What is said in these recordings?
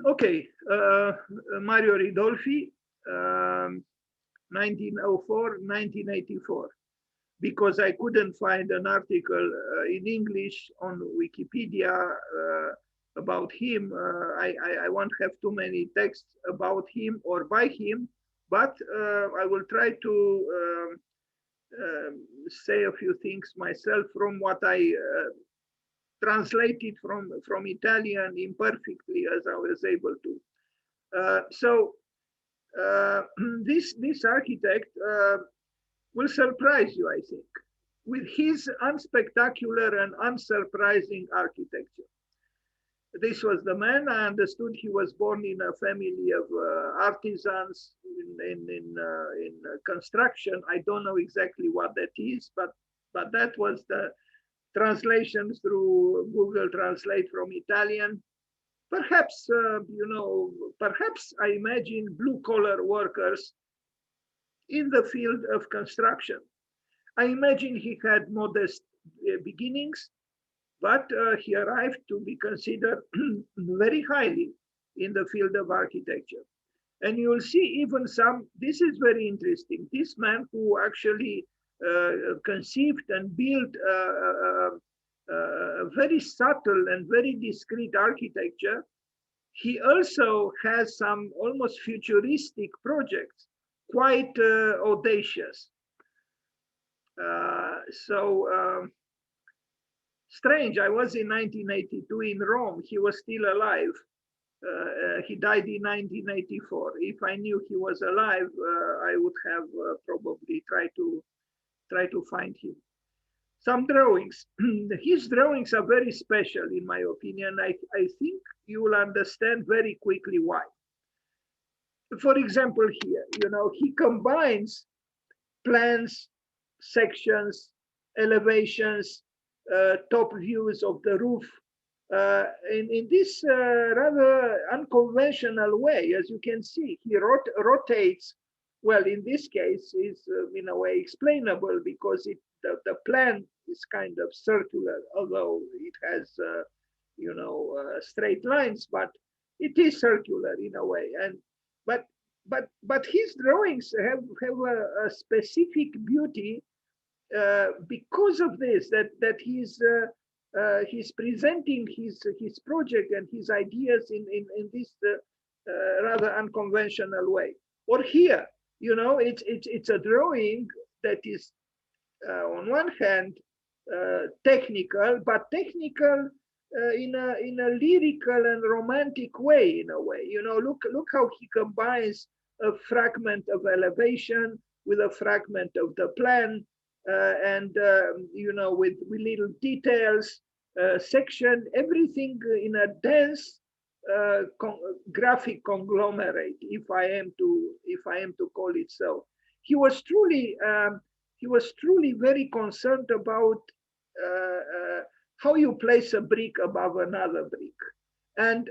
Okay, Mario Ridolfi, 1904, 1984. Because I couldn't find an article in English on Wikipedia about him. I won't have too many texts about him or by him, but I will try to say a few things myself from what I translated from Italian imperfectly as I was able to. So this architect will surprise you, I think, with his unspectacular and unsurprising architecture. This was the man. I understood he was born in a family of artisans in construction. I don't know exactly what that is, but that was the translation through Google Translate from Italian. Perhaps, perhaps I imagine blue-collar workers in the field of construction. I imagine he had modest beginnings, but he arrived to be considered very highly in the field of architecture. And you'll see even some, this is very interesting, this man who actually conceived and built a very subtle and very discreet architecture, he also has some almost futuristic projects, quite audacious. Strange, I was in 1982 in Rome. He was still alive. He died in 1984. If I knew he was alive, I would have probably tried to find him. Some drawings. His drawings are very special, in my opinion. I think you will understand very quickly why. For example, here, he combines plans, sections, elevations, top views of the roof in this rather unconventional way. As you can see, he rotates. Well, in this case, is in a way explainable because the plan is kind of circular, although it has straight lines, but it is circular in a way. And but his drawings have a specific beauty because of this, that he's presenting his project and his ideas in this rather unconventional way. Or here, it's a drawing that is on one hand technical, but technical in a lyrical and romantic way, in a way. Look how he combines a fragment of elevation with a fragment of the plan, and with little details, section, everything in a dense graphic conglomerate, if I am to call it so. He was truly very concerned about how you place a brick above another brick, and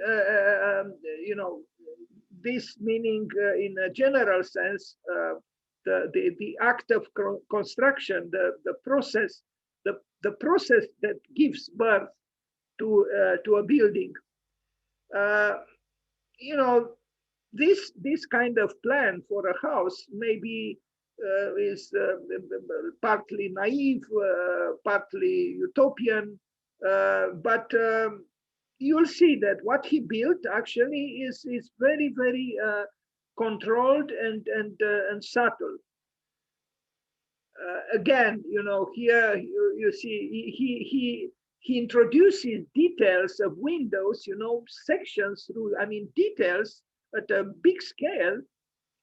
this meaning in a general sense the act of construction, the process that gives birth to a building. This kind of plan for a house maybe is partly naive, partly utopian, but you'll see that what he built actually is very, very controlled and subtle. Again, here you see he introduces details of windows, sections through, details at a big scale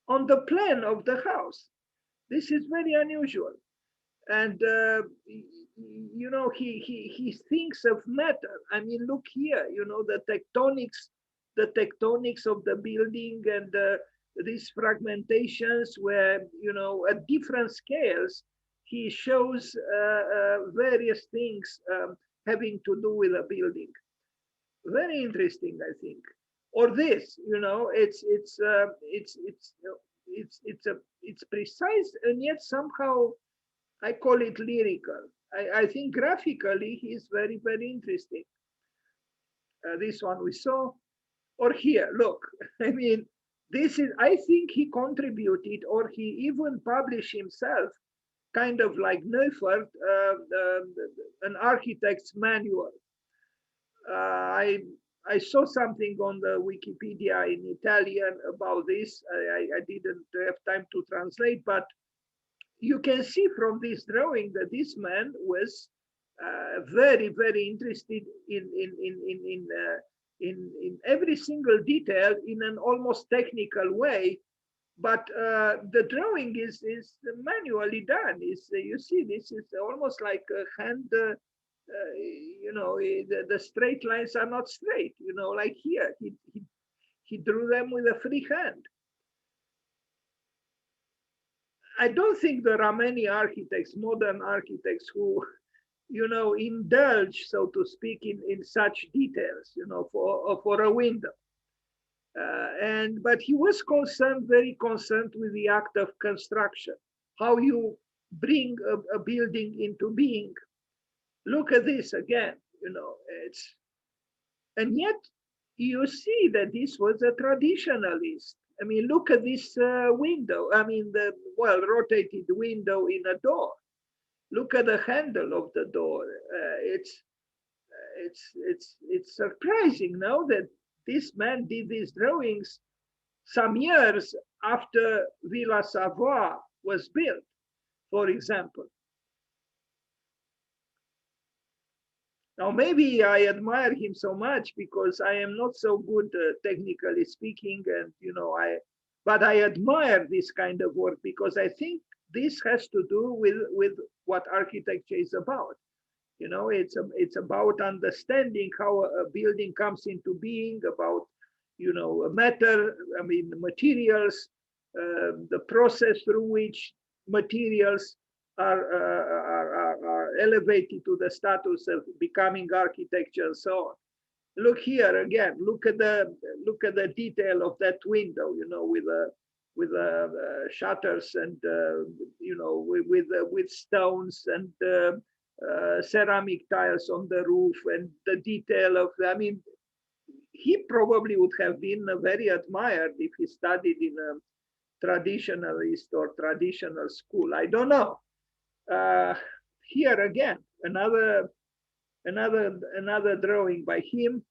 on the plan of the house. This is very unusual. And he thinks of matter. Look here, the tectonics of the building, and these fragmentations where, at different scales, he shows various things having to do with a building. Very interesting, I think. Or this, it's precise, and yet somehow I call it lyrical. I think graphically he's very, very interesting. This one we saw. Or here, look, I mean, this is, I think he contributed, or he even published himself, kind of like Neufert, an architect's manual. I saw something on the Wikipedia in Italian about this. I didn't have time to translate, but you can see from this drawing that this man was very, very interested in every single detail in an almost technical way. But the drawing is manually done. You see, this is almost like a hand. You know, the straight lines are not straight. You know, like here, he drew them with a free hand. I don't think there are many architects, modern architects, who, you know, indulge, so to speak, in such details, you know, for a window. But he was concerned, very concerned with the act of construction, how you bring a building into being. Look at this again, you know, and yet you see that this was a traditionalist. I mean, look at this window. I mean, the rotated window in a door. Look at the handle of the door. It's surprising now that this man did these drawings some years after Villa Savoy was built, for example. Now, maybe I admire him so much because I am not so good, technically speaking, and you know, but I admire this kind of work because I think this has to do with what architecture is about. You know, it's about understanding how a building comes into being, about, you know, matter, I mean, materials, the process through which materials are elevated to the status of becoming architecture and so on. Look here again. Look at the detail of that window. You know, with shutters and you know, with stones and ceramic tiles on the roof, and the detail of. I mean, he probably would have been very admired if he studied in a traditionalist or traditional school. I don't know. Here again, another drawing by him.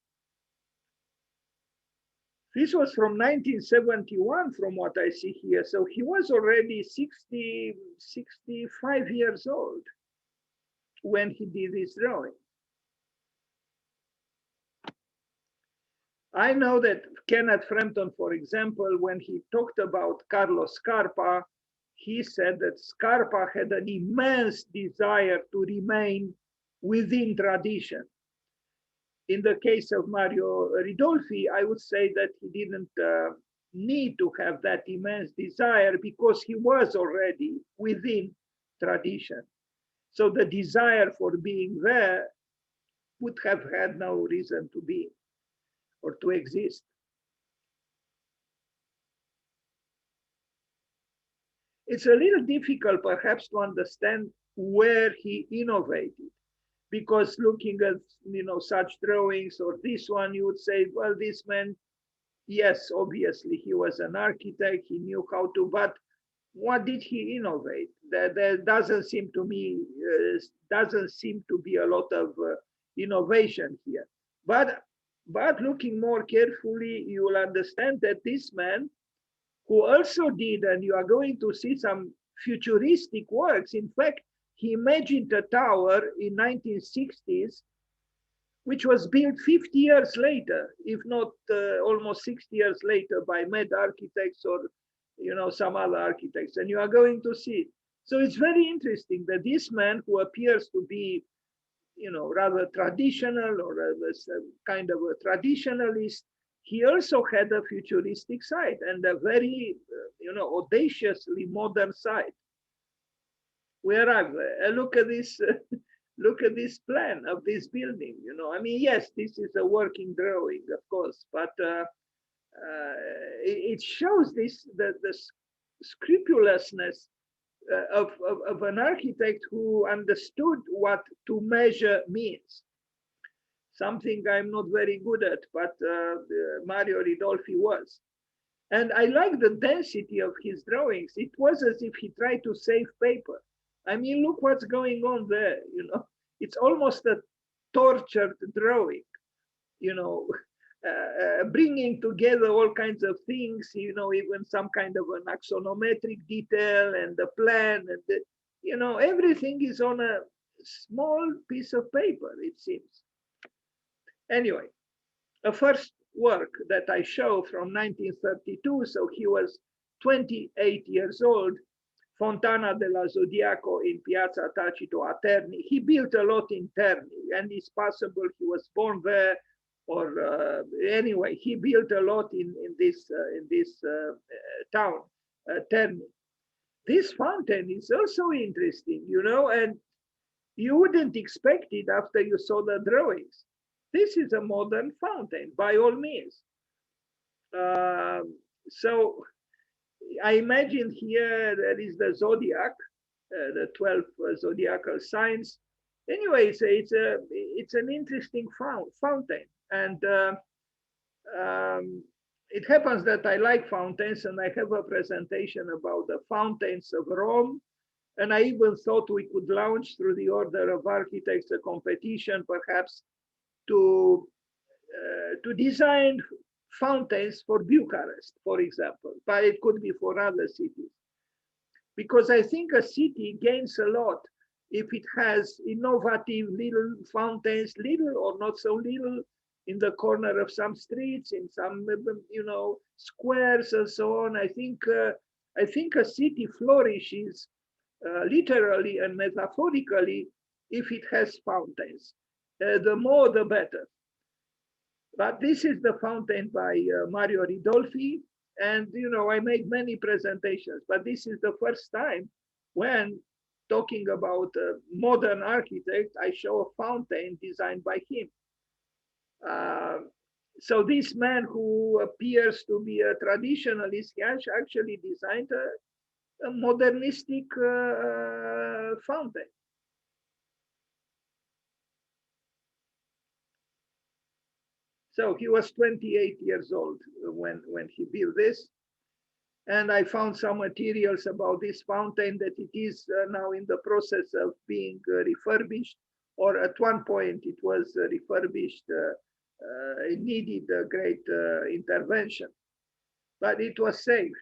This was from 1971, from what I see here. So he was already 65 years old when he did this drawing. I know that Kenneth Frampton, for example, when he talked about Carlo Scarpa, he said that Scarpa had an immense desire to remain within tradition. In the case of Mario Ridolfi, I would say that he didn't need to have that immense desire because he was already within tradition. So the desire for being there would have had no reason to be or to exist. It's a little difficult perhaps to understand where he innovated, because looking at, you know, such drawings or this one, you would say, well, this man, yes, obviously he was an architect, he knew how to, but what did he innovate? There doesn't seem to me to be a lot of innovation here. But looking more carefully, you will understand that this man, who also did, and you are going to see some futuristic works. In fact, he imagined a tower in 1960s, which was built 50 years later, if not almost 60 years later, by Med architects or, you know, some other architects. And you are going to see. So it's very interesting that this man, who appears to be, you know, rather traditional or a kind of a traditionalist, he also had a futuristic side and a very, you know, audaciously modern side. Where I look at this, look at this plan of this building. You know, I mean, yes, this is a working drawing, of course, but it shows the scrupulousness of an architect who understood what to measure means. something I'm not very good at, but Mario Ridolfi was. And I like the density of his drawings. It was as if he tried to save paper. I mean, look what's going on there, you know. It's almost a tortured drawing, you know, bringing together all kinds of things, you know, even some kind of an axonometric detail and the plan and the, you know, everything is on a small piece of paper, it seems. Anyway, a first work that I show from 1932, so he was 28 years old, Fontana dello Zodiaco in Piazza Tacito a Terni. He built a lot in Terni, and it's possible he was born there, or anyway, he built a lot in this town, Terni. This fountain is also interesting, you know, and you wouldn't expect it after you saw the drawings. This is a modern fountain, by all means. So I imagine here there is the zodiac, the 12 zodiacal signs. Anyway, it's an interesting fountain, and it happens that I like fountains, and I have a presentation about the fountains of Rome. And I even thought we could launch through the Order of Architects a competition, perhaps to design fountains for Bucharest, for example, but it could be for other cities. Because I think a city gains a lot if it has innovative little fountains, little or not so little, in the corner of some streets, in some, you know, squares and so on. I think a city flourishes literally and metaphorically if it has fountains. The more, the better. But this is the fountain by Mario Ridolfi. And, you know, I made many presentations, but this is the first time when talking about a modern architect, I show a fountain designed by him. So this man who appears to be a traditionalist, he actually designed a modernistic fountain. So he was 28 years old when he built this. And I found some materials about this fountain that it is now in the process of being refurbished, or at one point it was refurbished. It needed a great intervention, but it was saved.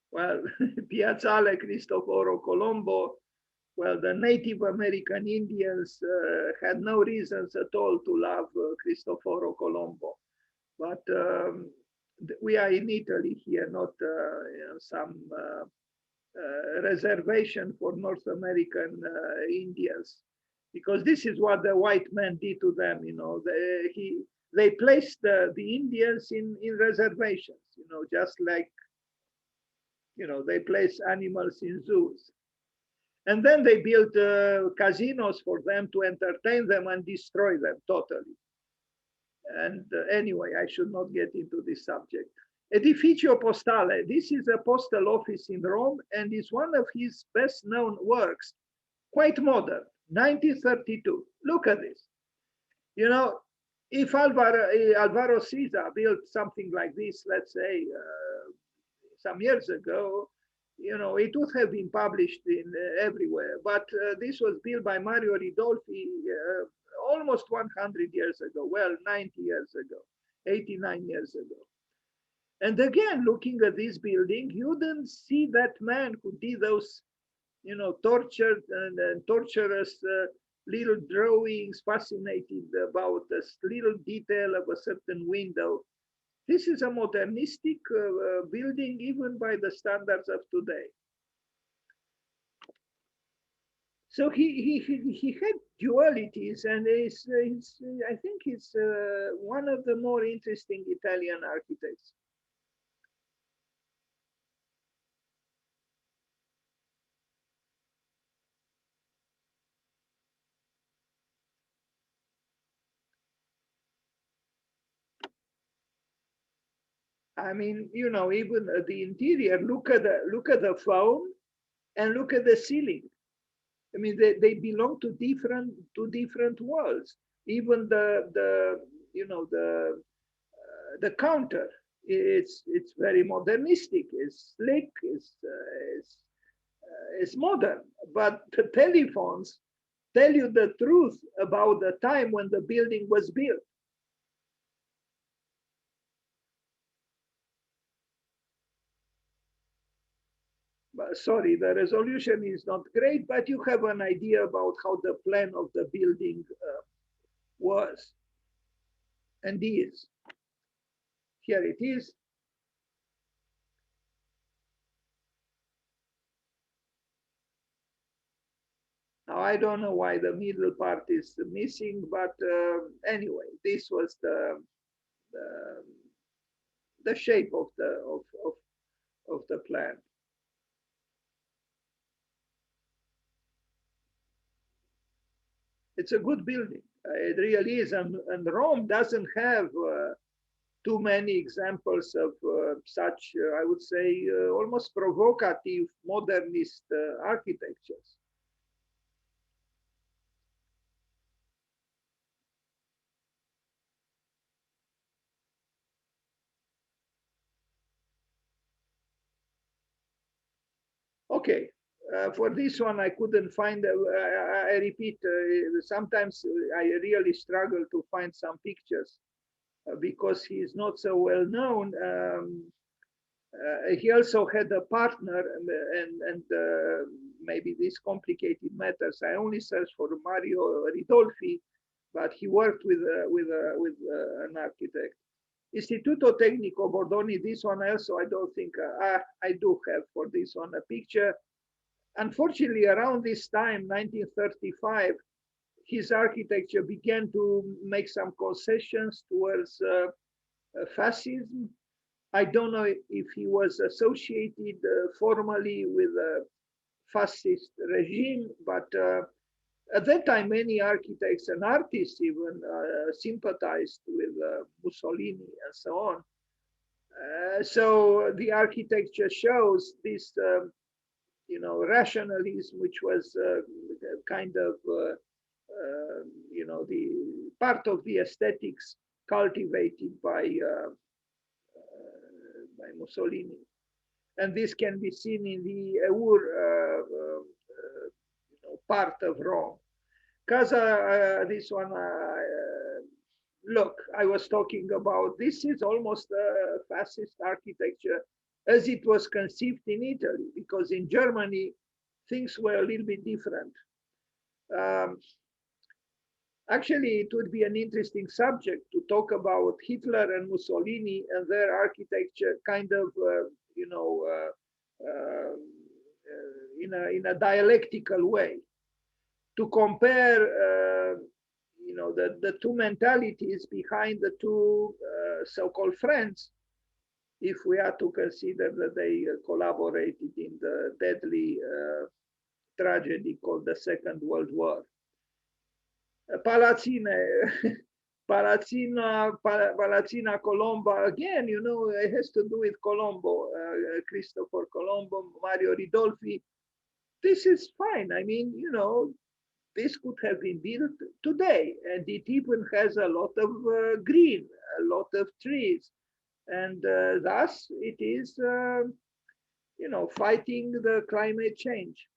Well, Piazzale Cristoforo Colombo, well, the Native American Indians had no reasons at all to love Cristoforo Colombo. But we are in Italy here, not you know, some reservation for North American Indians, because this is what the white men did to them. You know, they placed the Indians in reservations. You know, just like, you know, they place animals in zoos. And then they built casinos for them to entertain them and destroy them totally. And anyway, I should not get into this subject. Edificio Postale, this is a postal office in Rome and is one of his best known works, quite modern, 1932. Look at this. You know, if Alvaro Siza built something like this, let's say, some years ago, you know, it would have been published in everywhere. But this was built by Mario Ridolfi almost 100 years ago. Well, 90 years ago, 89 years ago. And again, looking at this building, you didn't see that man who did those, you know, tortured and torturous little drawings, fascinated about this little detail of a certain window. This is a modernistic building, even by the standards of today. So he had dualities, and I think he's one of the more interesting Italian architects. I mean, you know, even the interior. Look at the phone and look at the ceiling. I mean, they belong to different worlds. Even the you know the counter. It's very modernistic. It's slick. It's modern. But the telephones tell you the truth about the time when the building was built. Sorry, the resolution is not great, but you have an idea about how the plan of the building was and is. Here it is. Now, I don't know why the middle part is missing, but anyway, this was the shape of the plan. It's a good building. It really is. And Rome doesn't have too many examples of such, I would say, almost provocative modernist architectures. Okay, for this one, I couldn't find, I repeat, sometimes I really struggle to find some pictures because he is not so well known. He also had a partner, and maybe these complicated matters. I only searched for Mario Ridolfi, but he worked with an architect. Istituto Tecnico Bordoni, this one also, I don't think I do have for this one a picture. Unfortunately, around this time, 1935, his architecture began to make some concessions towards fascism. I don't know if he was associated formally with a fascist regime, but at that time, many architects and artists even sympathized with Mussolini and so on. So the architecture shows this, you know, rationalism, which was kind of, you know, the part of the aesthetics cultivated by Mussolini. And this can be seen in the Eur you know, part of Rome. Casa, this one, look, I was talking about, this is almost a fascist architecture as it was conceived in Italy, because in Germany, things were a little bit different. Actually, it would be an interesting subject to talk about Hitler and Mussolini and their architecture, kind of, you know, in a dialectical way, to compare, you know, the two mentalities behind the two so-called friends, if we are to consider that they collaborated in the deadly tragedy called the Second World War. Palazzina, Palazzina, Colombo, again, you know, it has to do with Colombo, Christopher Colombo, Mario Ridolfi. This is fine. I mean, you know, this could have been built today, and it even has a lot of green, a lot of trees, and thus it is, you know, fighting the climate change.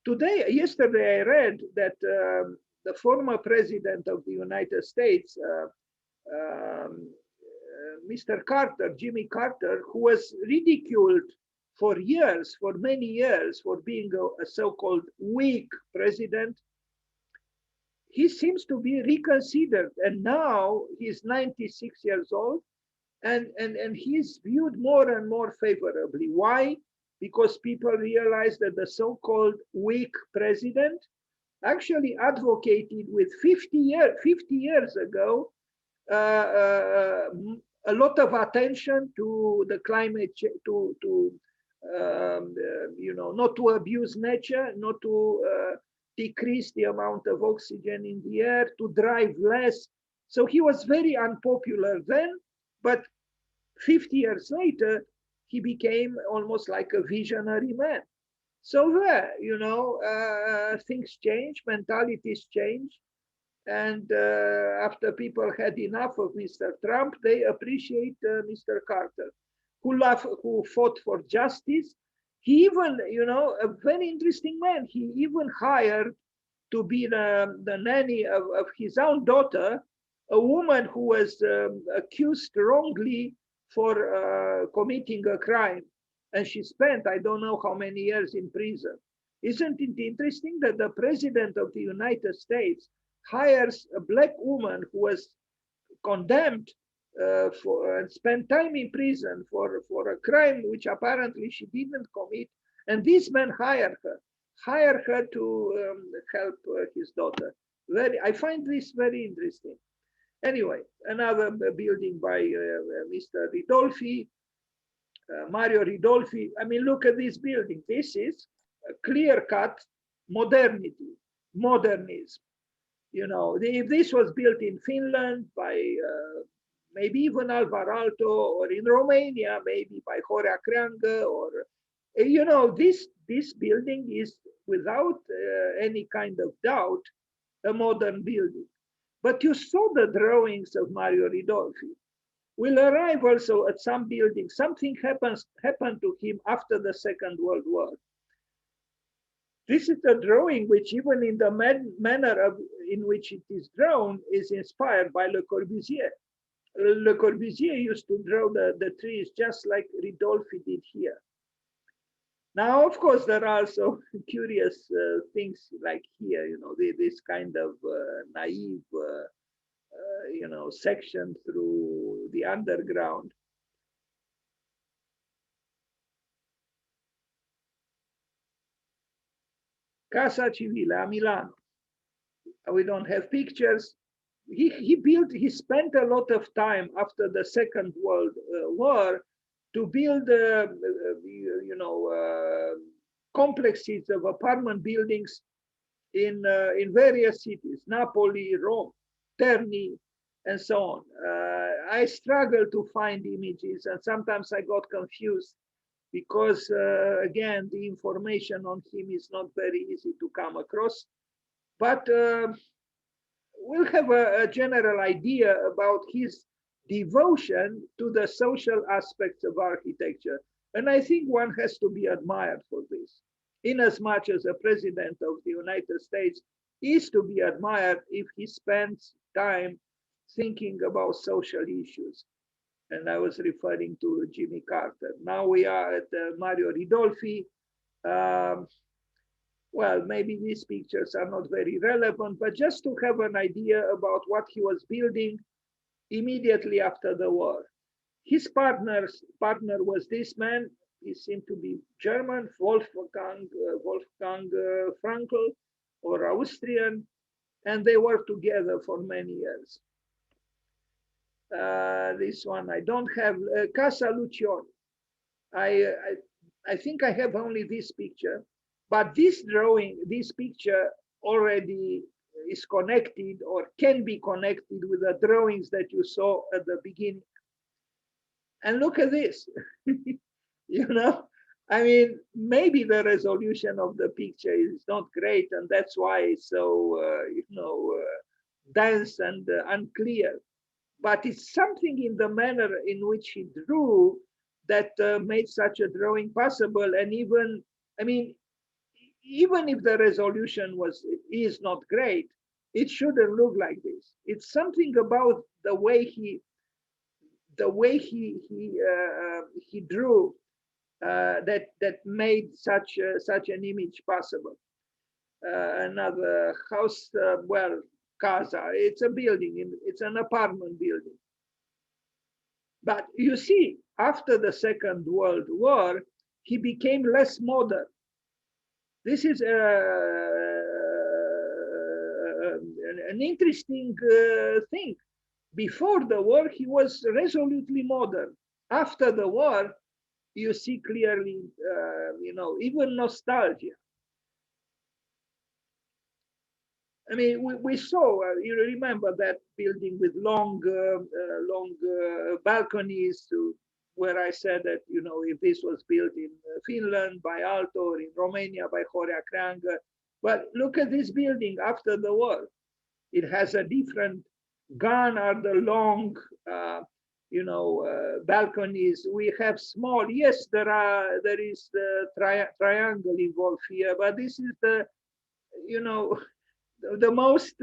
Today, yesterday, I read that the former president of the United States, Mr. Carter, Jimmy Carter, who was ridiculed for years, for many years, for being a so-called weak president, he seems to be reconsidered. And now he's 96 years old, and he's viewed more and more favorably. Why? Because people realize that the so-called weak president actually advocated with 50 years ago a lot of attention to the climate change, you know, not to abuse nature, not to decrease the amount of oxygen in the air, to drive less. So he was very unpopular then, but 50 years later, he became almost like a visionary man. So there, things change, mentalities change. And after people had enough of Mr. Trump, they appreciate Mr. Carter, who fought for justice. He even, a very interesting man. He even hired to be the nanny of his own daughter, a woman who was accused wrongly for committing a crime. And she spent, I don't know how many years in prison. Isn't it interesting that the president of the United States hires a black woman who was condemned for and spent time in prison for a crime which apparently she didn't commit, and this man hired her to help his daughter. I find this very interesting. Anyway, another building by Mr. Ridolfi, Mario Ridolfi. I mean, look at this building. This is a clear-cut modernity, modernism. If this was built in Finland by maybe even Alvar Aalto, or in Romania, maybe by Horea Creangă, or, this building is without any kind of doubt a modern building. But you saw the drawings of Mario Ridolfi. We'll arrive also at some buildings. Something happened to him after the Second World War. This is a drawing which, even in the manner in which it is drawn, is inspired by Le Corbusier. Le Corbusier used to draw the trees just like Ridolfi did here. Now, of course, there are also curious things like here, this kind of naive, section through the underground. Casa Civile a Milano. We don't have pictures. He spent a lot of time after the Second World War to build, complexes of apartment buildings in various cities, Napoli, Rome, Terni, and so on. I struggled to find images, and sometimes I got confused because, again, the information on him is not very easy to come across. But we'll have a general idea about his devotion to the social aspects of architecture. And I think one has to be admired for this, in as much as a president of the United States is to be admired if he spends time thinking about social issues. And I was referring to Jimmy Carter. Now we are at Mario Ridolfi. Well, maybe these pictures are not very relevant, but just to have an idea about what he was building immediately after the war. His partner was this man. He seemed to be German, Wolfgang Frankl, or Austrian, and they worked together for many years. This one I don't have. Casa Lucioni. I think I have only this picture, but this drawing, this picture already is connected or can be connected with the drawings that you saw at the beginning. And look at this. I mean, maybe the resolution of the picture is not great, and that's why it's so, dense and unclear. But it's something in the manner in which he drew that made such a drawing possible. And even, I mean, even if the resolution is not great, it shouldn't look like this. It's something about the way he drew that made such an image possible. Another house, well, casa. It's a building. It's an apartment building. But you see, after the Second World War, he became less modern. This is an interesting thing. Before the war, he was resolutely modern. After the war, you see clearly, even nostalgia. I mean, we saw, you remember that building with long, balconies where I said that, you know, if this was built in Finland by Aalto or in Romania by Horea Krang. But look at this building after the war. It has a different, gone are the long, balconies. We have small, yes, there is the triangle involved here, but this is the, you know, the most,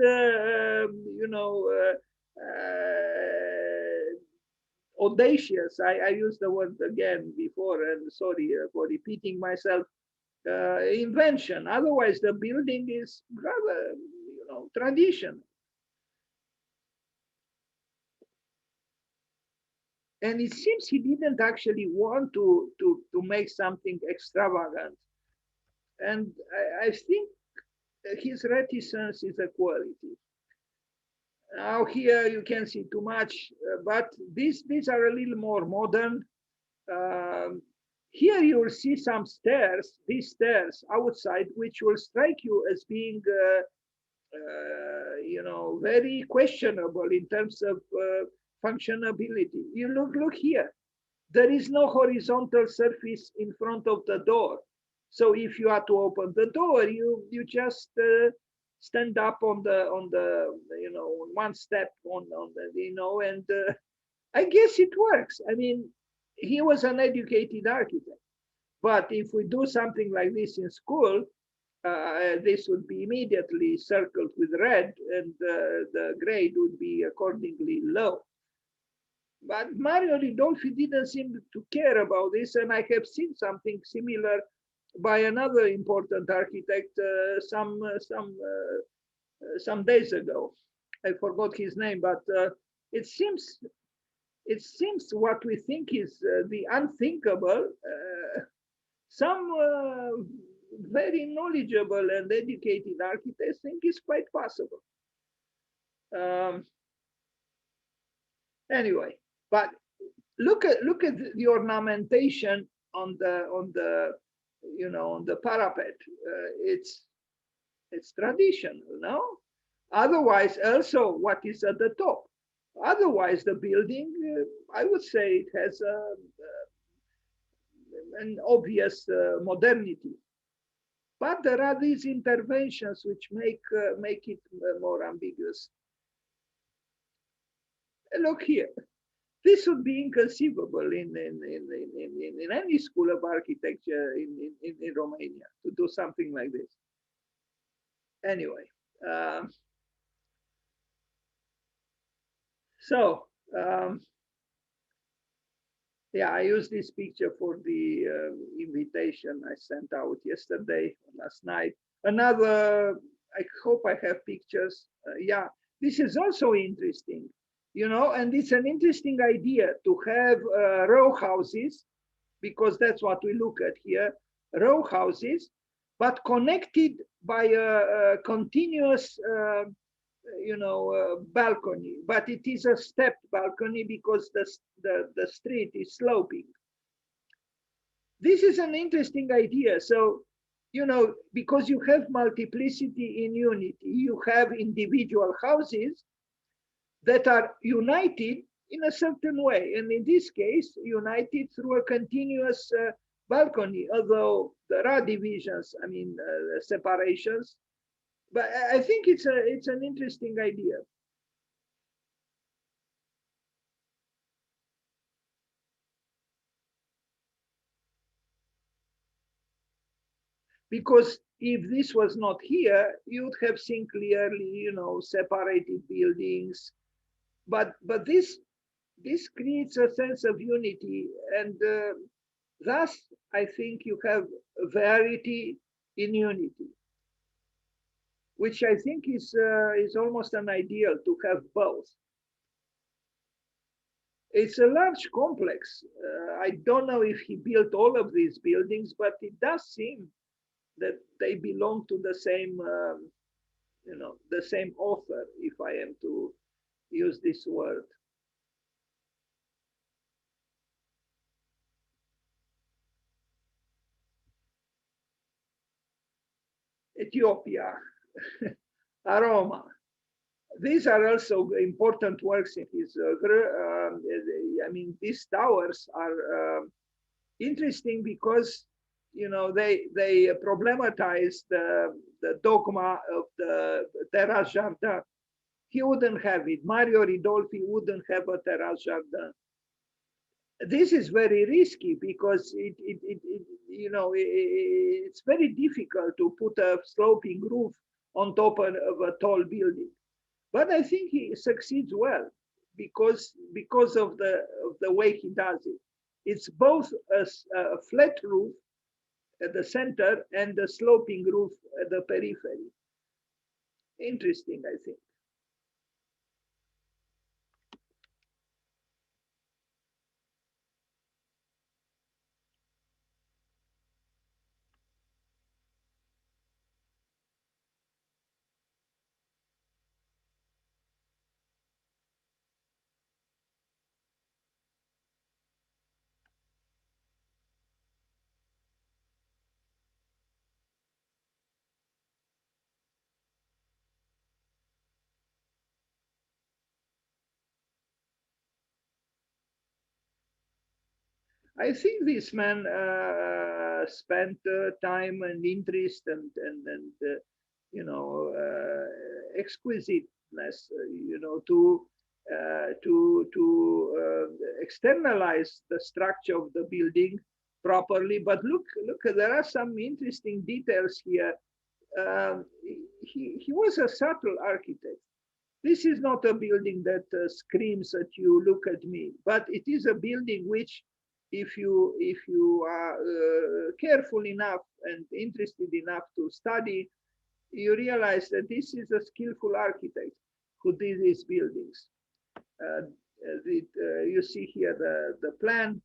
audacious. I used the word again before, and sorry for repeating myself. Invention. Otherwise, the building is rather, tradition. And it seems he didn't actually want to make something extravagant. And I think his reticence is a quality. Now here you can see too much, but these are a little more modern. Um, Here you will see some stairs, these stairs outside, which will strike you as being, very questionable in terms of functionability. You look here. There is no horizontal surface in front of the door. So if you are to open the door, you just stand up on the one step on the and I guess it works. I mean, he was an educated architect, but if we do something like this in school, this would be immediately circled with red, and the grade would be accordingly low. But Mario Ridolfi didn't seem to care about this, and I have seen something similar by another important architect some days ago. I forgot his name, but it seems what we think is the unthinkable. Some very knowledgeable and educated architects think is quite possible. Um, anyway, but look at the ornamentation on the on the parapet. It's traditional, no? Otherwise, also what is at the top. Otherwise, the building, I would say, it has an obvious modernity. But there are these interventions which make it more ambiguous. Look here. This would be inconceivable in any school of architecture in Romania to do something like this. Anyway, so yeah, I used this picture for the invitation I sent out yesterday, last night. Another, I hope I have pictures. Yeah, this is also interesting, and it's an interesting idea to have row houses, because that's what we look at here, row houses, but connected by a continuous balcony, but it is a stepped balcony because the street is sloping. This is an interesting idea. So, because you have multiplicity in unity, you have individual houses that are united in a certain way. And in this case, united through a continuous balcony, although there are divisions, I mean, separations. But I think it's an interesting idea. Because if this was not here, you would have seen clearly, separated buildings. But this creates a sense of unity, and thus I think you have variety in unity, which I think is almost an ideal to have both. It's a large complex. I don't know if he built all of these buildings, but it does seem that they belong to the same, the same author, if I am to use this word. Ethiopia. Roma. These are also important works in his oeuvre. I mean, these towers are interesting because they problematize the dogma of the terrace jardin. He wouldn't have it. Mario Ridolfi wouldn't have a terrace jardin. This is very risky because it's very difficult to put a sloping roof on top of a tall building. But I think he succeeds well because of the way he does it. It's both a flat roof at the center and the sloping roof at the periphery. Interesting, I think. I think this man spent time and interest and exquisiteness, to externalize the structure of the building properly. But look, there are some interesting details here. He was a subtle architect. This is not a building that screams at you, look at me, but it is a building which, if you are careful enough and interested enough to study, you realize that this is a skillful architect who did these buildings. You see here the plan.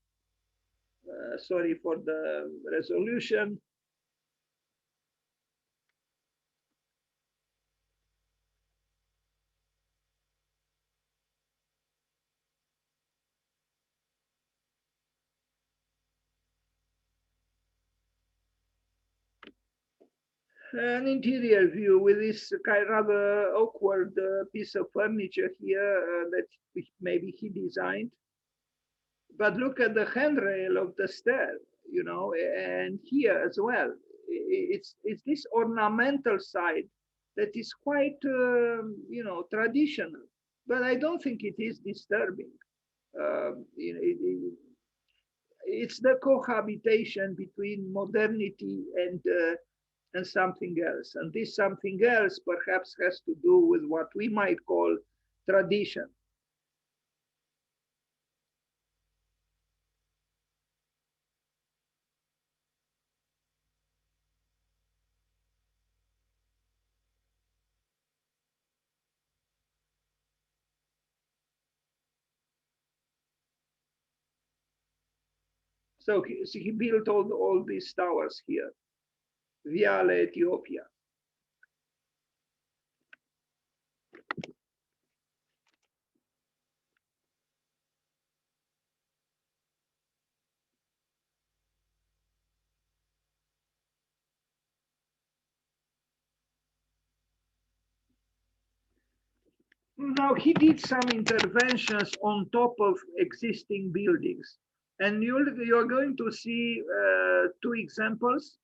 Sorry for the resolution. An interior view with this kind of rather awkward piece of furniture here that maybe he designed. But look at the handrail of the stair, and here as well. It's this ornamental side that is quite, traditional. But I don't think it is disturbing. It's the cohabitation between modernity and something else. And this something else perhaps has to do with what we might call tradition. So he built all these towers here, viale Etiopia. Now, he did some interventions on top of existing buildings. And you're going to see two examples.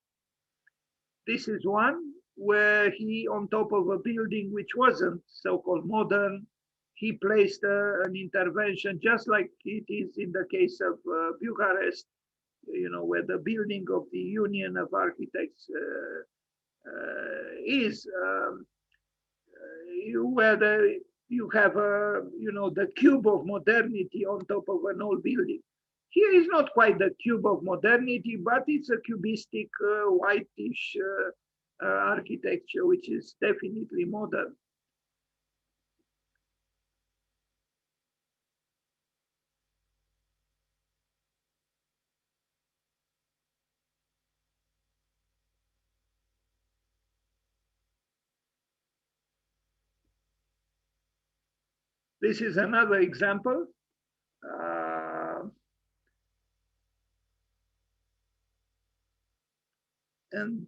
This is one where he, on top of a building which wasn't so-called modern, he placed an intervention, just like it is in the case of Bucharest, where the building of the Union of Architects is, where you have the cube of modernity on top of an old building. Here is not quite the cube of modernity, but it's a cubistic, whitish architecture, which is definitely modern. This is another example. And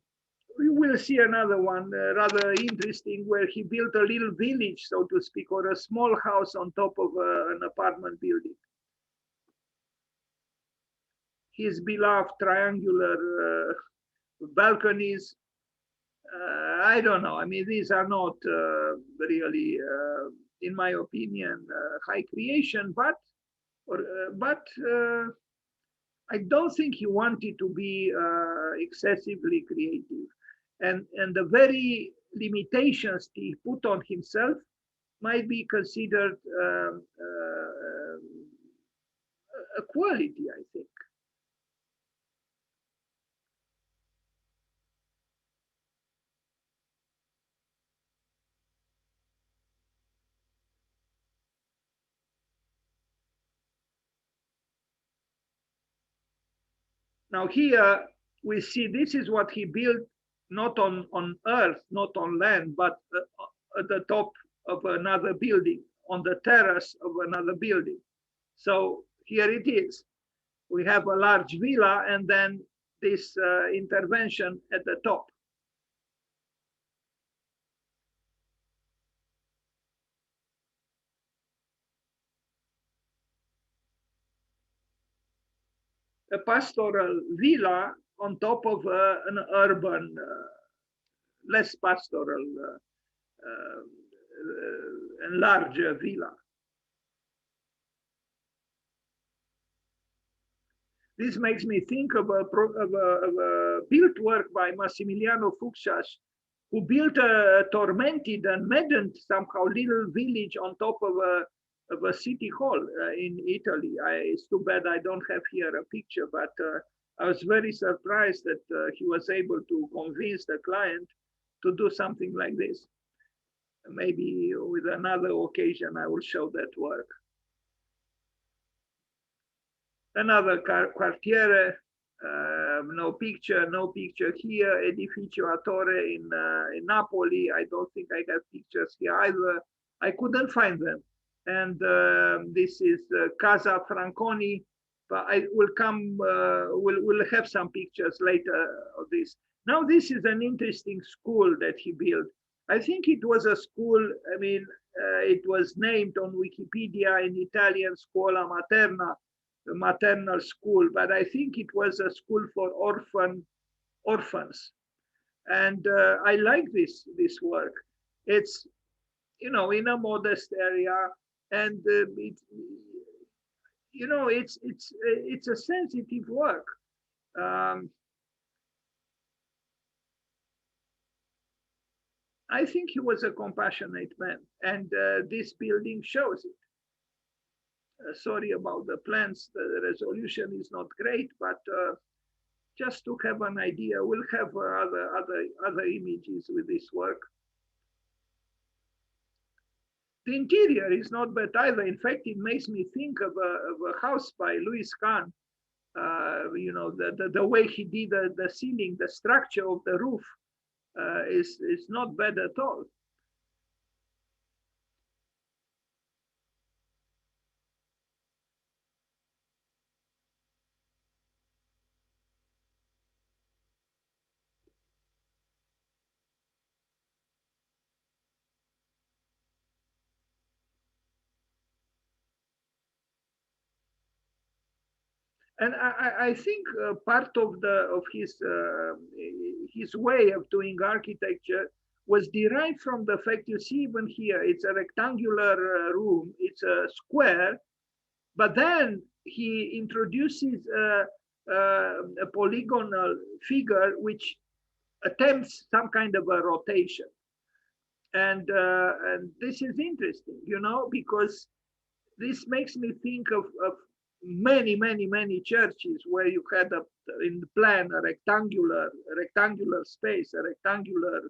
we will see another one rather interesting, where he built a little village, so to speak, or a small house on top of an apartment building. His beloved triangular balconies. I don't know. I mean, these are not really, in my opinion, high creation, but I don't think he wanted to be excessively creative, and the very limitations he put on himself might be considered a quality, I think. Now here we see this is what he built, not on earth, not on land, but at the top of another building, on the terrace of another building. So here it is. We have a large villa and then this intervention at the top. A pastoral villa on top of an urban, less pastoral and larger villa. This makes me think of a built work by Massimiliano Fuchsas, who built a tormented and maddened somehow little village on top of a city hall in Italy. It's too bad I don't have here a picture, but I was very surprised that he was able to convince the client to do something like this. Maybe with another occasion, I will show that work. Another Quartiere, no picture here. Edificio a Torre in Napoli. I don't think I have pictures here either. I couldn't find them. And this is Casa Franconi, but I will come, we'll have some pictures later of this. Now this is an interesting school that he built. I think it was a school, I mean, it was named on Wikipedia in Italian Scuola Materna, the maternal school, but I think it was a school for orphans. And I like this work. It's, you know, in a modest area, and it's a sensitive work. I think he was a compassionate man, and this building shows it. Sorry about the plans, the resolution is not great, but just to have an idea, we'll have other images with this work. The interior is not bad either. In fact, it makes me think of a house by Louis Kahn. You know, the way he did the ceiling, the structure of the roof is not bad at all. And I think part of his way of doing architecture was derived from the fact, you see even here, it's a rectangular room, it's a square, but then he introduces a polygonal figure which attempts some kind of a rotation. And this is interesting, you know, because this makes me think of many churches where you had in the plan a rectangular space, a rectangular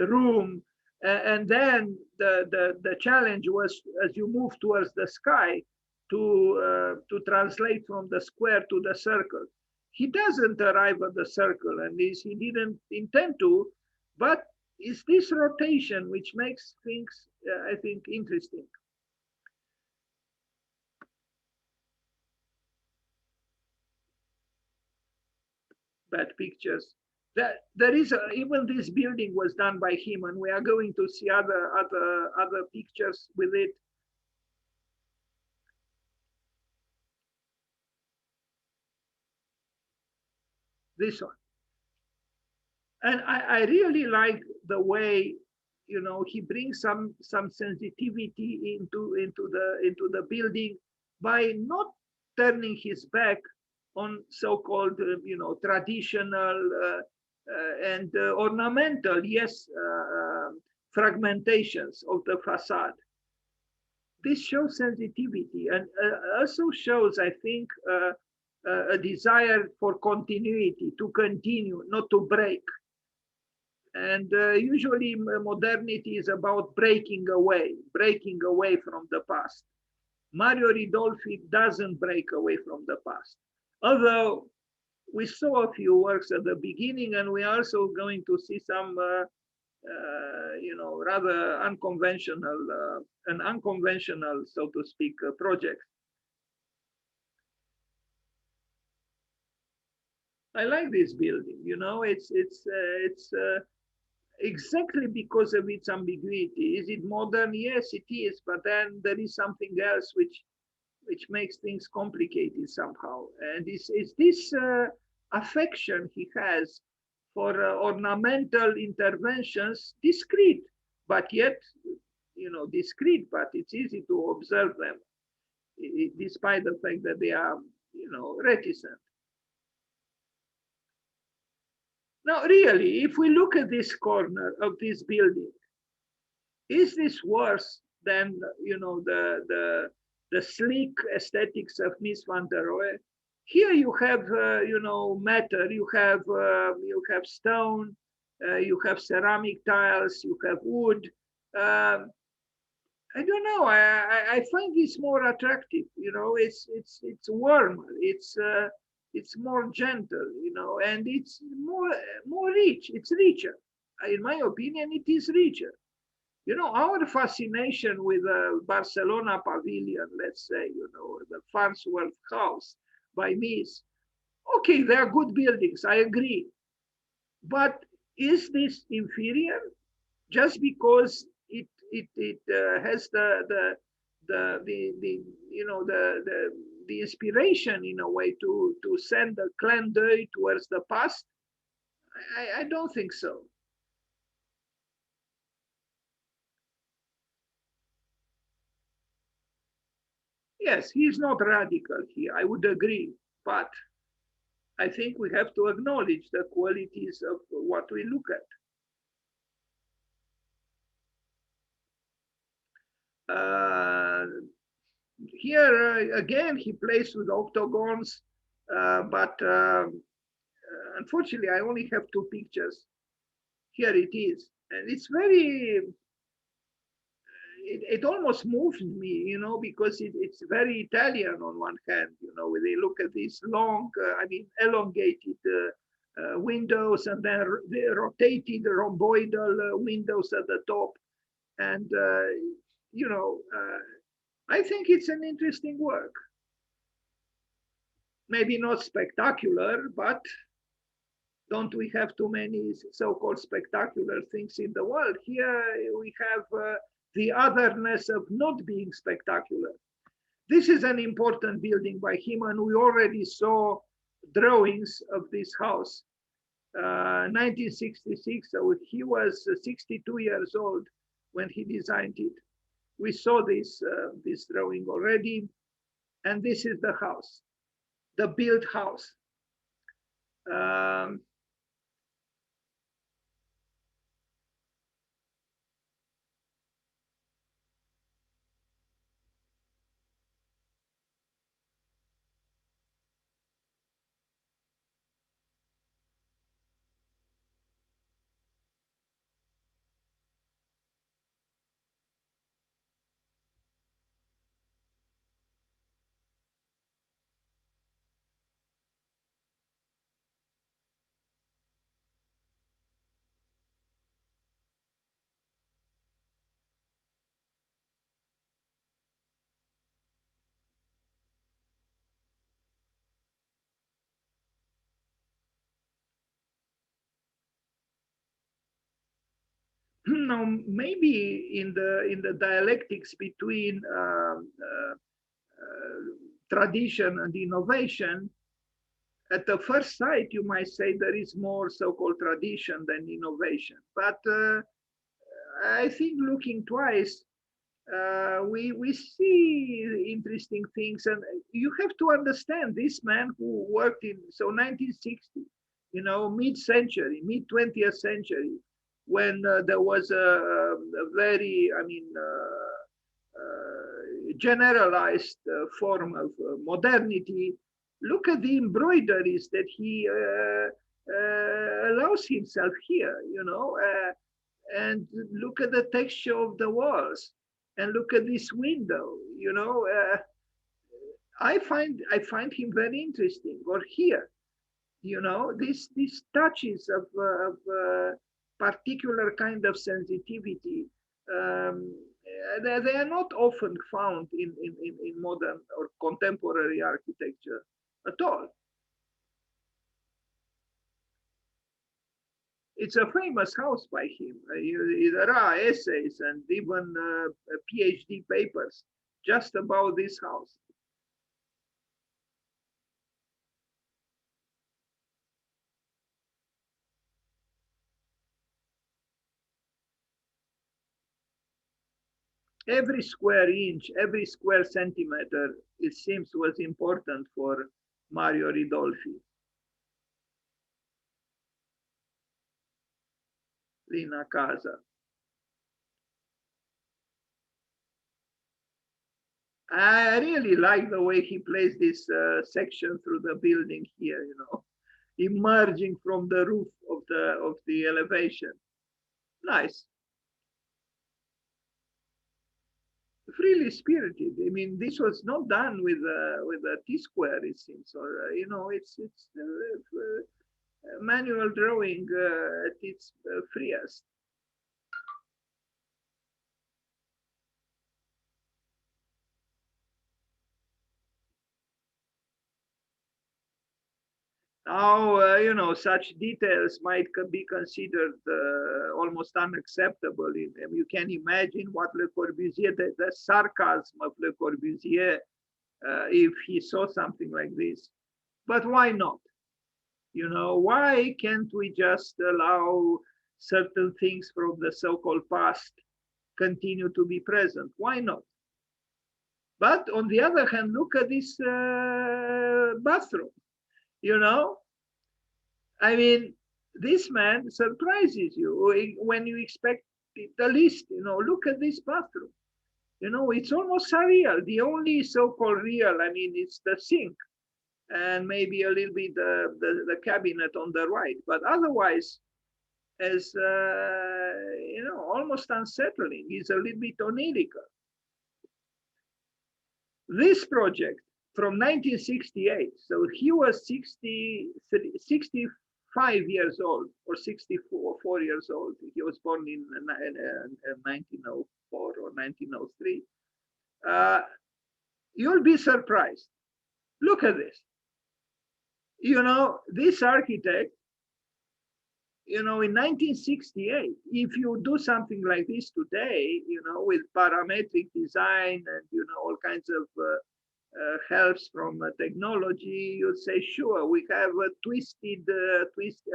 room, and then the challenge was, as you move towards the sky, to translate from the square to the circle. He doesn't arrive at the circle, and he didn't intend to, but it's this rotation which makes things, I think, interesting. Bad pictures. there is even this building was done by him, and we are going to see other pictures with it. This one, and I really like the way, you know, he brings some sensitivity into the building by not turning his back on so-called you know, traditional and ornamental, yes, fragmentations of the facade. This shows sensitivity, and also shows, I think, a desire for continuity, to continue, not to break. And usually modernity is about breaking away from the past. Mario Ridolfi doesn't break away from the past. Although we saw a few works at the beginning, and we're also going to see some, you know, rather unconventional, unconventional, so to speak, projects. I like this building. You know, it's exactly because of its ambiguity. Is it modern? Yes, it is. But then there is something else which makes things complicated somehow. And it's this affection he has for ornamental interventions, discreet, but yet, you know, discreet, but it's easy to observe them, despite the fact that they are, you know, reticent. Now, really, if we look at this corner of this building, is this worse than, you know, the sleek aesthetics of Miss van der Rohe? Here you have, you know, matter. You have stone, you have ceramic tiles, you have wood. I don't know. I find this more attractive. You know, it's warmer. It's more gentle. You know, and it's more rich. It's richer. In my opinion, it is richer. You know, our fascination with the Barcelona pavilion, let's say, you know, the Farnsworth House by Mies. Okay, they are good buildings. I agree. But is this inferior just because it has the you know, the inspiration in a way to send a clin d'oeil towards the past? I don't think so. Yes, he's not radical here. I would agree, but I think we have to acknowledge the qualities of what we look at. Here again, he plays with octagons, but unfortunately, I only have two pictures. Here it is, and it's very. It almost moved me, you know, because it's very Italian on one hand, you know, when they look at these long, I mean, elongated windows, and then the rotated rhomboidal windows at the top. And, you know, I think it's an interesting work. Maybe not spectacular, but don't we have too many so-called spectacular things in the world? Here we have the otherness of not being spectacular. This is an important building by him, and we already saw drawings of this house. 1966, so he was 62 years old when he designed it. We saw this drawing already, and this is the house, the built house. Um, know, maybe in the dialectics between tradition and innovation, at the first sight, you might say there is more so-called tradition than innovation. But I think looking twice, we see interesting things. And you have to understand this man who worked in, so 1960, you know, mid-century, mid-20th century, when there was a very, I mean, generalized form of modernity. Look at the embroideries that he allows himself here, you know, and look at the texture of the walls, and look at this window, you know. I find him very interesting. Or here, you know, these touches of particular kind of sensitivity. They are not often found in modern or contemporary architecture at all. It's a famous house by him. There are essays and even PhD papers just about this house. Every square inch, every square centimeter, it seems, was important for Mario Ridolfi. INA-Casa. I really like the way he plays this section through the building here, you know, emerging from the roof of the elevation. Nice. Freely spirited. I mean, this was not done with a T-square, it seems, or you know, it's manual drawing at its freest. Now, you know, such details might be considered almost unacceptable. You can imagine what Le Corbusier, the sarcasm of Le Corbusier, if he saw something like this. But why not? You know, why can't we just allow certain things from the so-called past continue to be present? Why not? But on the other hand, look at this bathroom. You know, I mean, this man surprises you when you expect it the least. You know, look at this bathroom. You know, it's almost surreal. The only so-called real, I mean, it's the sink and maybe a little bit the cabinet on the right. But otherwise, as, you know, almost unsettling. It's a little bit onirical. This project from 1968, so he was 65 years old or 64 years old. He was born in 1904 or 1903. You'll be surprised. Look at this. You know, this architect, you know, in 1968, if you do something like this today, you know, with parametric design and, you know, all kinds of helps from technology, you'd say, sure, we have a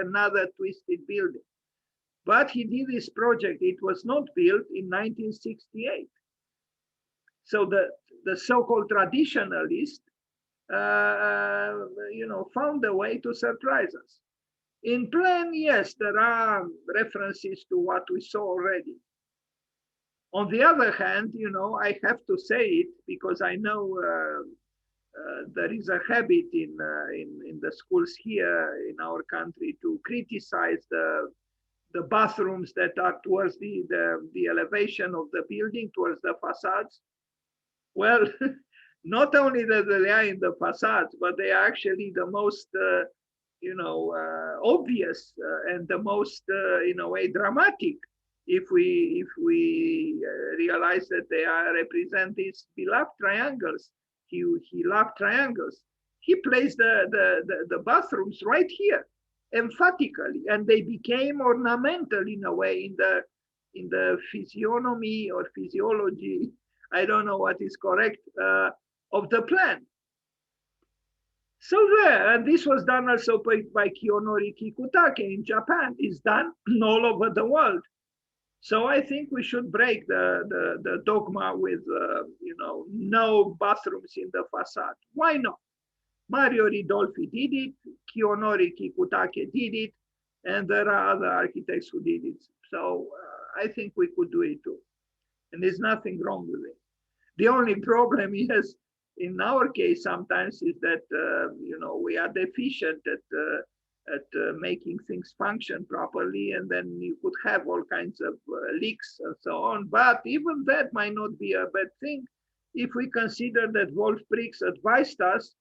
another twisted building. But he did this project. It was not built in 1968. So the so-called traditionalist, you know, found a way to surprise us. In plan, yes, there are references to what we saw already. On the other hand, you know, I have to say it because I know there is a habit in the schools here in our country to criticize the bathrooms that are towards the elevation of the building, towards the facades. Well, not only that they are in the facades, but they are actually the most you know, obvious and the most, in a way, dramatic. If we realize that they are represent these beloved triangles, he loved triangles. He placed the bathrooms right here, emphatically, and they became ornamental in a way physiognomy or physiology, I don't know what is correct, of the plan. So there, and this was done also by Kiyonori Kikutake in Japan. It's done all over the world. So I think we should break the dogma with, no bathrooms in the facade. Why not? Mario Ridolfi did it, Kiyonori Kikutake did it, and there are other architects who did it. So I think we could do it too. And there's nothing wrong with it. The only problem is, in our case, sometimes is that, we are deficient at making things function properly, and then you could have all kinds of leaks and so on. But even that might not be a bad thing if we consider that Wolf Briggs advised us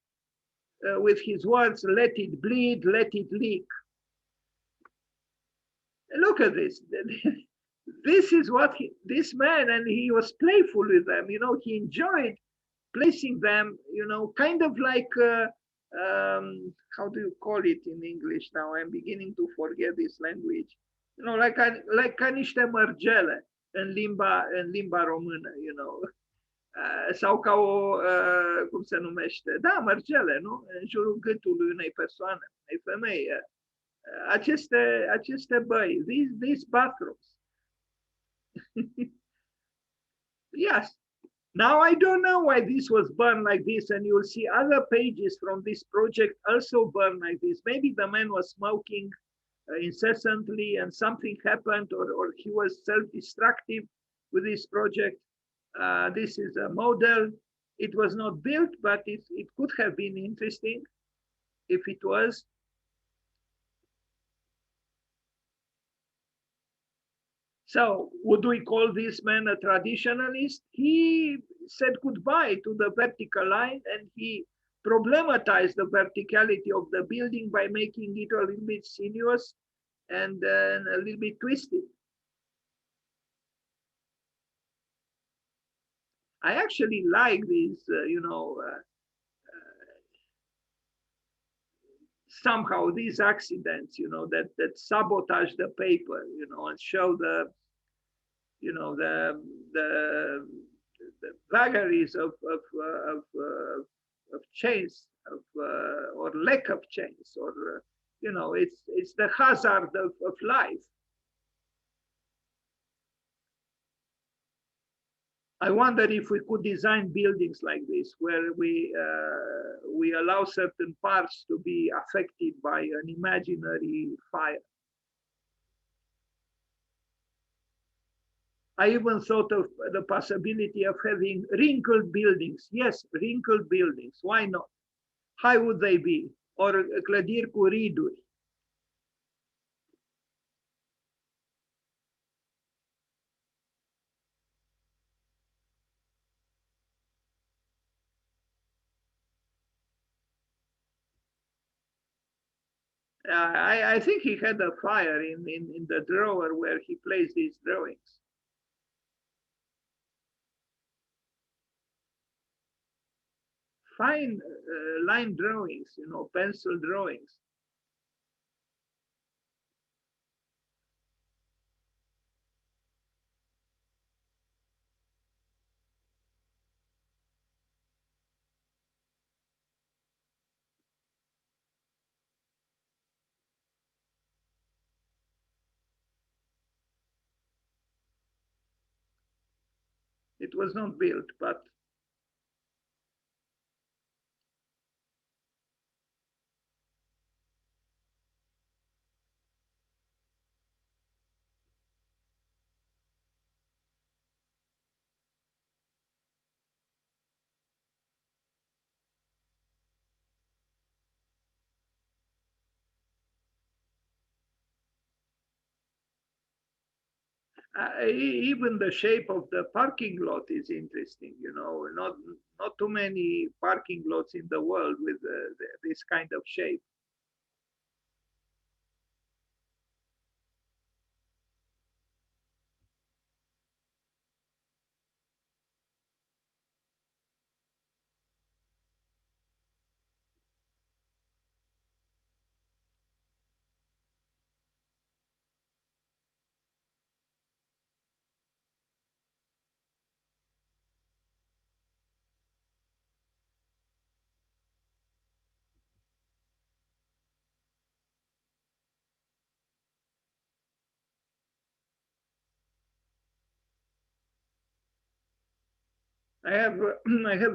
with his words, let it bleed, let it leak. Look at this. This is what this man, and he was playful with them. He enjoyed placing them, kind of like, how do you call it in English now? I'm beginning to forget this language. Like ca niște mărgele în limba română, sau ca o, cum se numește? Da, mărgele, nu? În jurul gâtului unei persoane, unei femei. Aceste băi, these bathrooms. Yes. Now, I don't know why this was burned like this, and you'll see other pages from this project also burned like this. Maybe the man was smoking incessantly and something happened, or he was self-destructive with this project. This is a model. It was not built, but it could have been interesting if it was. So would we call this man a traditionalist? He said goodbye to the vertical line, and he problematized the verticality of the building by making it a little bit sinuous and a little bit twisted. I actually like these, somehow these accidents, that sabotage the paper, and show the vagaries of change, or lack of change, or it's the hazard of life. I wonder if we could design buildings like this, where we allow certain parts to be affected by an imaginary fire. I even thought of the possibility of having wrinkled buildings. Yes, wrinkled buildings. Why not? How would they be? Or clădiri cu riduri. I think he had a fire in the drawer where he placed his drawings. Fine line drawings, pencil drawings. It was not built, but even the shape of the parking lot is interesting. Not too many parking lots in the world with this kind of shape. I have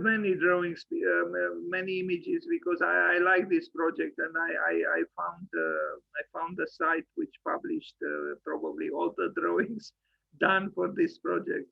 many drawings, many images because I like this project, and I found a site which published probably all the drawings done for this project.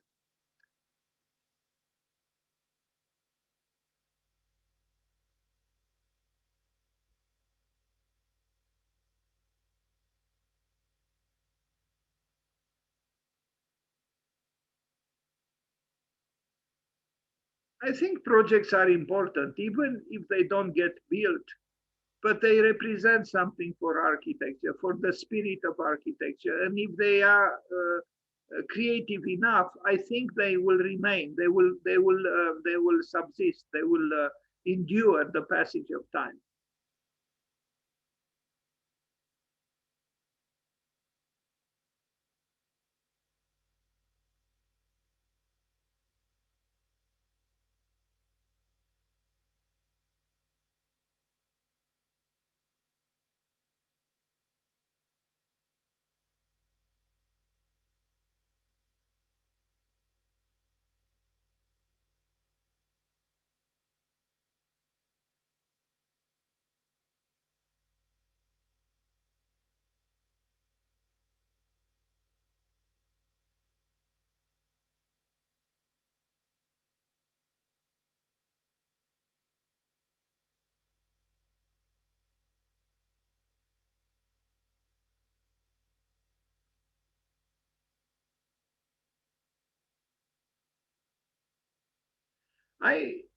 I think projects are important, even if they don't get built, but they represent something for architecture, for the spirit of architecture. And if they are creative enough, I think they will remain. They will subsist. They will endure the passage of time.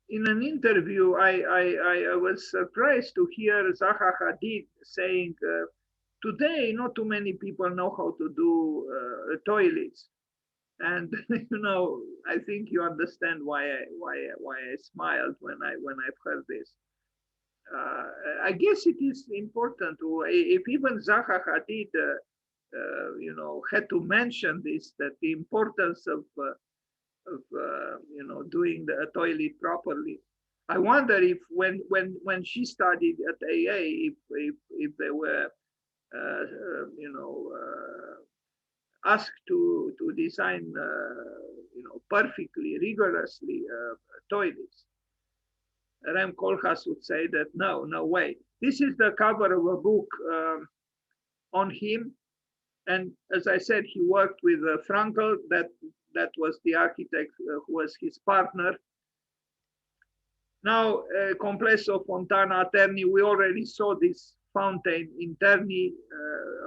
In an interview, I was surprised to hear Zaha Hadid saying, "Today, not too many people know how to do toilets." And I think you understand why I smiled when I've heard this. I guess it is important to, if even Zaha Hadid, had to mention this, that the importance of doing the toilet properly. I wonder if when she studied at AA, if they were asked to design perfectly, rigorously toilets. Rem Koolhaas would say that no way. This is the cover of a book on him, and as I said, he worked with Frankl. That was the architect who was his partner. Now, Complesso Fontana Terni, we already saw this fountain in Terni.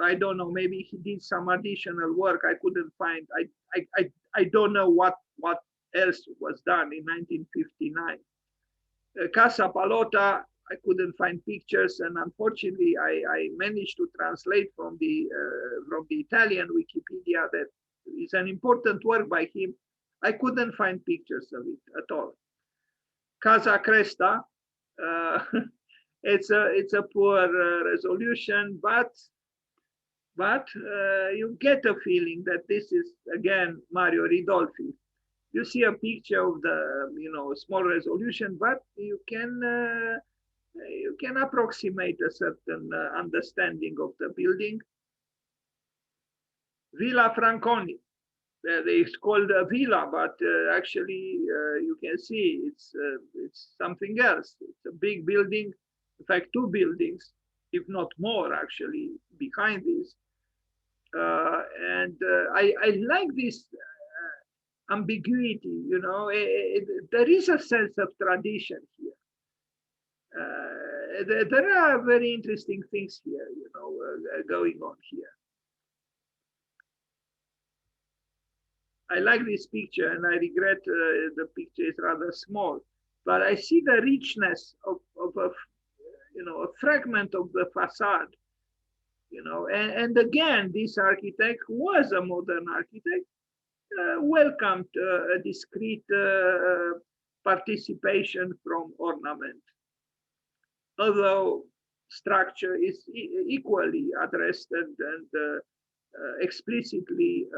I don't know, maybe he did some additional work. I couldn't find, I don't know what else was done in 1959. Casa Palota, I couldn't find pictures, and unfortunately, I managed to translate from the Italian Wikipedia that is an important work by him. I couldn't find pictures of it at all. Casa Cresta, it's a poor resolution, but you get a feeling that this is again Mario Ridolfi. You see a picture of the small resolution, but you can approximate a certain understanding of the building. Villa Franconi. It's called a villa, but actually you can see it's something else. It's a big building, in fact, two buildings, if not more, actually, behind this. And I like this ambiguity. There is a sense of tradition here. There are very interesting things here, going on here. I like this picture, and I regret the picture is rather small, but I see the richness of a fragment of the facade, and again, this architect was a modern architect, welcomed a discrete participation from ornament, although structure is equally addressed and explicitly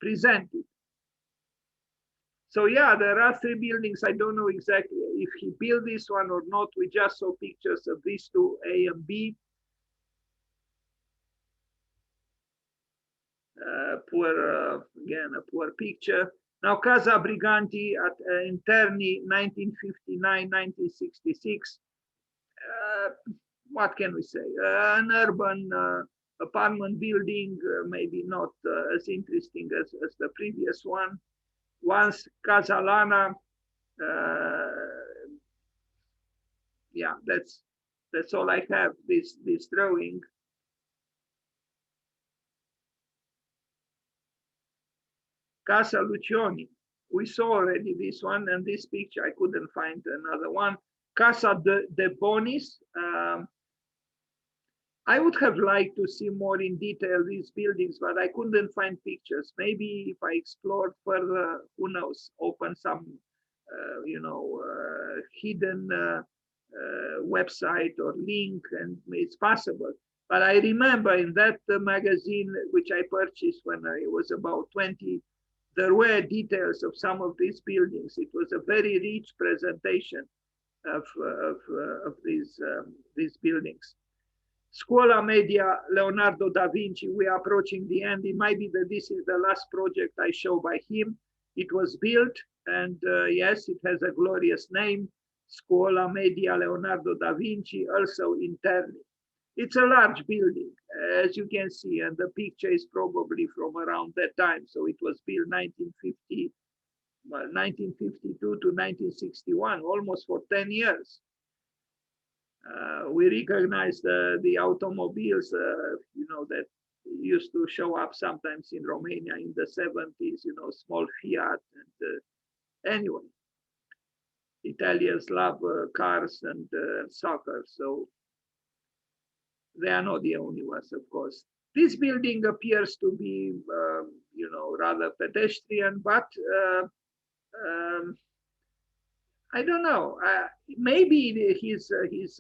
presented. So yeah, there are three buildings. I don't know exactly if he built this one or not. We just saw pictures of these two, A and B. Again, a poor picture. Now, Casa Briganti in Terni, 1959, 1966. What can we say? An urban apartment building, maybe not as interesting as the previous one. Once Casa Lana, yeah, that's all I have. This drawing. Casa Lucioni. We saw already this one, and this picture I couldn't find another one. Casa de Bonis. I would have liked to see more in detail these buildings, but I couldn't find pictures. Maybe if I explored further, who knows, open some, hidden website or link, and it's possible. But I remember in that magazine, which I purchased when I was about 20, there were details of some of these buildings. It was a very rich presentation of these buildings. Scuola Media, Leonardo da Vinci, we are approaching the end. It might be that this is the last project I show by him. It was built, and yes, it has a glorious name, Scuola Media Leonardo da Vinci, also in Terni. It's a large building, as you can see, and the picture is probably from around that time. So it was built 1952 to 1961, almost for 10 years. We recognize the automobiles, that used to show up sometimes in Romania in the 70s, small Fiat. And anyway, Italians love cars and soccer, so they are not the only ones, of course. This building appears to be, rather pedestrian, but I don't know. Maybe his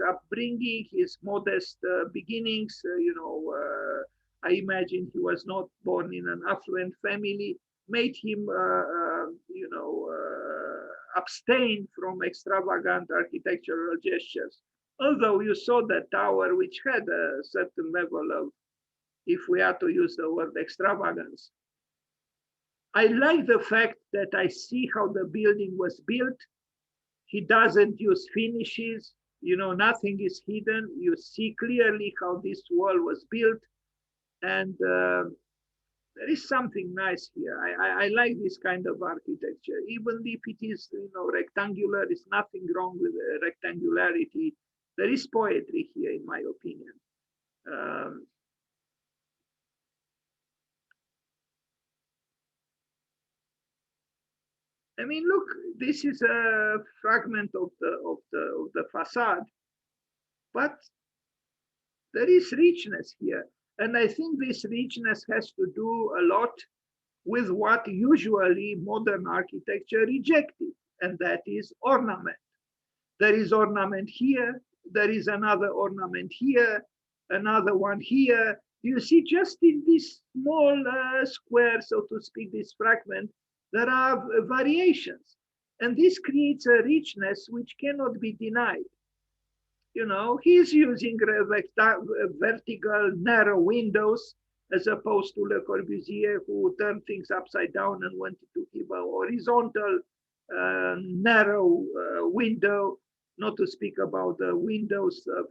upbringing, his modest beginnings. I imagine he was not born in an affluent family, made him, abstain from extravagant architectural gestures. Although you saw that tower, which had a certain level of, if we are to use the word, extravagance. I like the fact that I see how the building was built. He doesn't use finishes, nothing is hidden. You see clearly how this wall was built. And there is something nice here. I like this kind of architecture. Even if it is, rectangular, there's nothing wrong with rectangularity. There is poetry here, in my opinion. I mean, look, this is a fragment of the facade, but there is richness here. And I think this richness has to do a lot with what usually modern architecture rejected, and that is ornament. There is ornament here, there is another ornament here, another one here. You see, just in this small square, so to speak, this fragment, there are variations. And this creates a richness which cannot be denied. He's using vertical, narrow windows, as opposed to Le Corbusier, who turned things upside down and wanted to give a horizontal, narrow window, not to speak about the windows of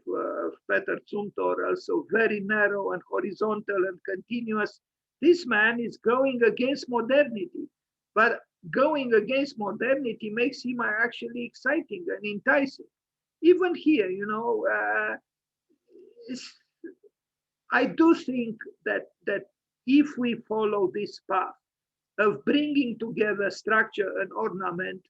Peter Zumthor, also very narrow and horizontal and continuous. This man is going against modernity, but going against modernity makes him actually exciting and enticing. Even here, I do think that if we follow this path of bringing together structure and ornament,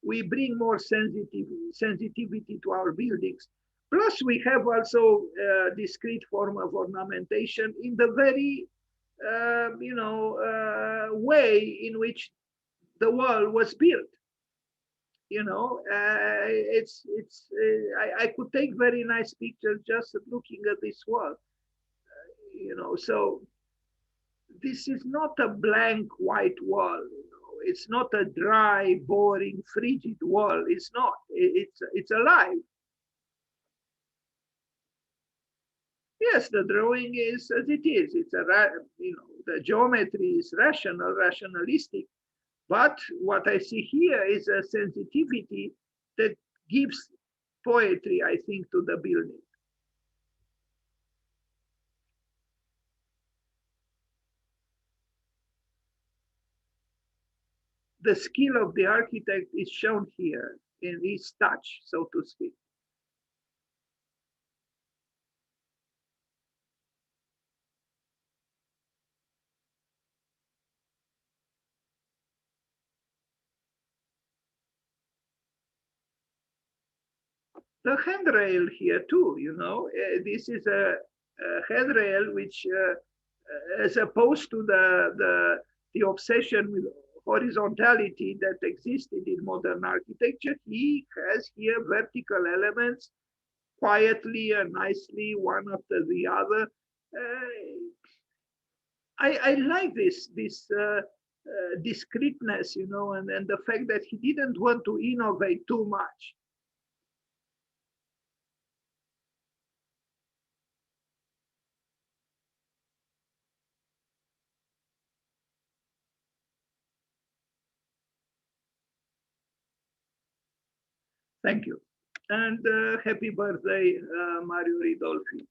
we bring more sensitivity to our buildings. Plus, we have also a discrete form of ornamentation in the very, way in which the wall was built. I could take very nice pictures just looking at this wall. So this is not a blank white wall. It's not a dry, boring, frigid wall. It's not. It's alive. Yes, the drawing is as it is. It's the geometry is rationalistic, But what I see here is a sensitivity that gives poetry, I think, to the building. The skill of the architect is shown here in his touch, so to speak. The handrail here too, you know, this is a handrail which, as opposed to the obsession with horizontality that existed in modern architecture, he has here vertical elements quietly and nicely, one after the other. I like this discreteness, you know, and the fact that he didn't want to innovate too much. Thank you. And happy birthday, Mario Ridolfi.